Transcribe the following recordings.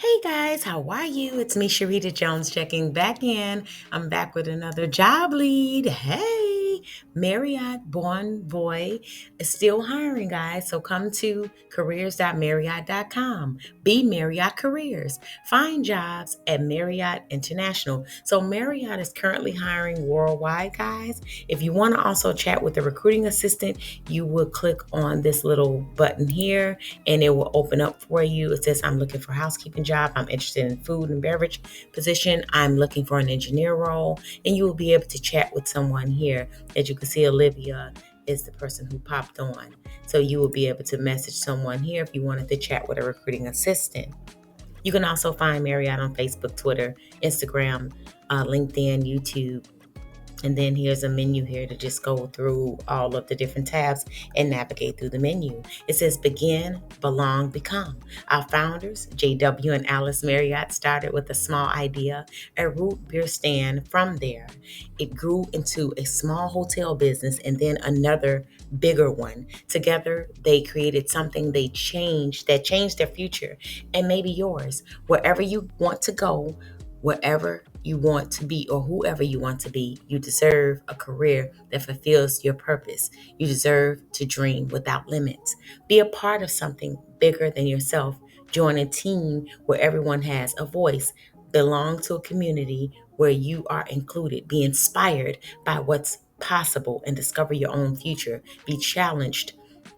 Hey guys, how are you? It's me, Sharita Jones, checking back in. I'm back with another job lead. Hey, Marriott Born Boy is still hiring, guys. So come to careers.marriott.com. Be Marriott Careers. Find jobs at Marriott International. So Marriott is currently hiring worldwide, guys. If you want to also chat with the recruiting assistant, you will click on this little button here and it will open up for you. It says, I'm looking for a housekeeping job. I'm interested in food and beverage position. I'm looking for an engineer role. And you will be able to chat with someone here. As you can see, Olivia is the person who popped on. So you will be able to message someone here if you wanted to chat with a recruiting assistant. You can also find Marriott on Facebook, Twitter, Instagram, LinkedIn, YouTube. And then here's a menu here to just go through all of the different tabs and navigate through the menu. It says begin, belong, become. Our founders, JW and Alice Marriott, started with a small idea, a root beer stand. From there, it grew into a small hotel business and then another bigger one. Together, they created something that changed their future and maybe yours. Wherever you want to go, wherever you want to be or whoever you want to be, you deserve a career that fulfills your purpose. You deserve to dream without limits. Be a part of something bigger than yourself. Join a team where everyone has a voice. Belong to a community where you are included. Be inspired by what's possible and discover your own future. Be challenged,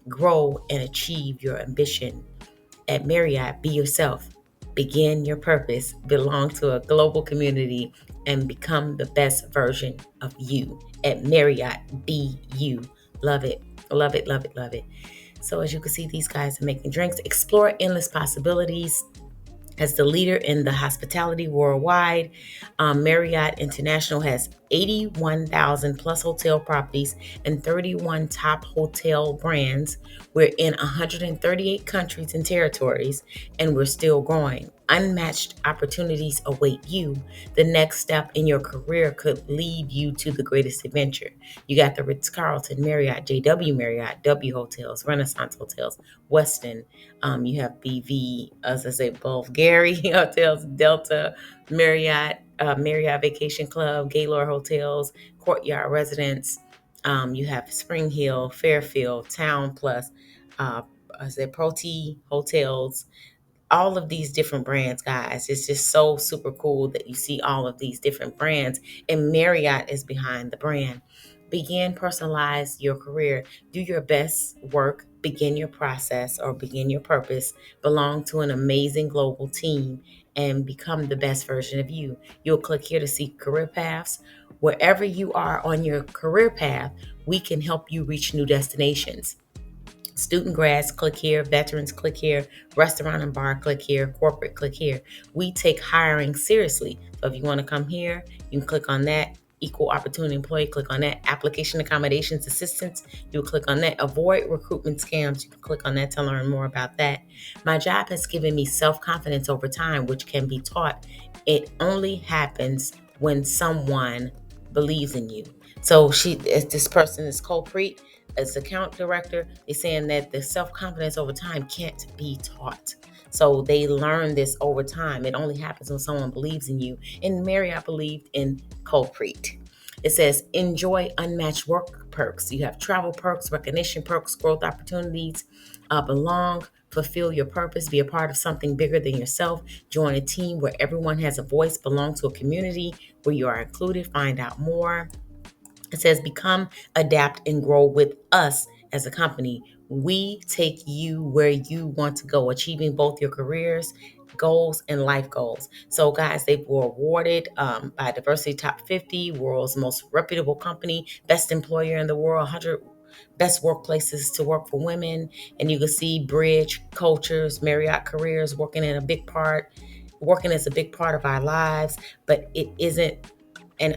grow, and achieve your ambition. At Marriott, be yourself. Begin your purpose, belong to a global community, and become the best version of you. At Marriott, be you. Love it, love it, love it, love it. So as you can see, these guys are making drinks. Explore endless possibilities. As the leader in the hospitality worldwide, Marriott International has 81,000 plus hotel properties and 31 top hotel brands. We're in 138 countries and territories, and we're still growing. Unmatched opportunities await you. The next step in your career could lead you to the greatest adventure. You got the Ritz-Carlton, Marriott, JW Marriott, W Hotels, Renaissance Hotels, Westin. You have BV, as I say, Bulgari Hotels, Delta, Marriott, Marriott Vacation Club, Gaylord Hotels, Courtyard Residence. You have Spring Hill, Fairfield, Town Plus, Proti Hotels, all of these different brands, guys. It's just so super cool that you see all of these different brands, and Marriott is behind the brand. Begin, personalize your career. Do your best work. Begin your process or begin your purpose. Belong to an amazing global team and become the best version of you. You'll click here to see career paths. Wherever you are on your career path, we can help you reach new destinations. Student grads, click here. Veterans, click here. Restaurant and bar, click here. Corporate, click here. We take hiring seriously. So if you want to come here, you can click on that. Equal opportunity employee, click on that. Application accommodations assistance, you'll click on that. Avoid recruitment scams, you can click on that to learn more about that. My job has given me self-confidence over time, which can be taught. It only happens when someone believes in you. So this person is Colpreet, as account director, they're saying that the self-confidence over time can't be taught. So they learn this over time. It only happens when someone believes in you. And Marriott believed in Colpreet. It says, enjoy unmatched work perks. You have travel perks, recognition perks, growth opportunities. Belong, fulfill your purpose, be a part of something bigger than yourself. Join a team where everyone has a voice. Belong to a community where you are included. Find out more. It says, become, adapt, and grow with us as a company. We take you where you want to go, achieving both your careers, goals, and life goals. So, guys, they were awarded by Diversity Top 50, world's most reputable company, best employer in the world, 100 best workplaces to work for women. And you can see Bridge Cultures, Marriott Careers working as a big part of our lives, but it isn't an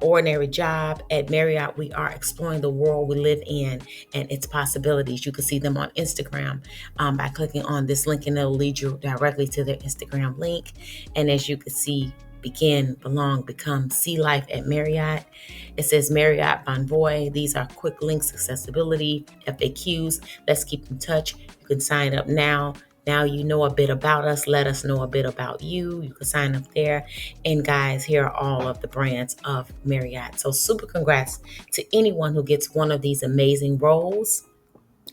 ordinary job. At Marriott, we are exploring the world we live in and its possibilities. You can see them on Instagram by clicking on this link, and it'll lead you directly to their Instagram link. And as you can see, begin, belong, become, see life at Marriott. It says Marriott Bonvoy. These are quick links, accessibility, FAQs. Let's keep in touch. You can sign up now Now you know a bit about us. Let us know a bit about you. You can sign up there. And guys, here are all of the brands of Marriott. So super congrats to anyone who gets one of these amazing roles.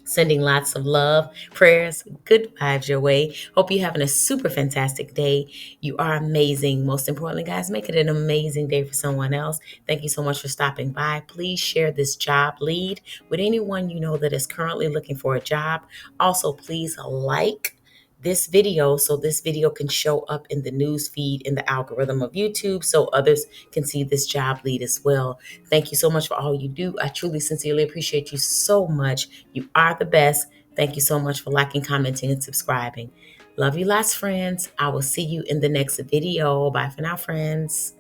Sending lots of love, prayers, good vibes your way. Hope you're having a super fantastic day. You are amazing. Most importantly, guys, make it an amazing day for someone else. Thank you so much for stopping by. Please share this job lead with anyone you know that is currently looking for a job. Also, please like this video so this video can show up in the news feed in the algorithm of YouTube so others can see this job lead as well. Thank you so much for all you do. I truly, sincerely appreciate you so much. You are the best. Thank you so much for liking, commenting, and subscribing. Love you lots, friends. I will see you in the next video. Bye for now, friends.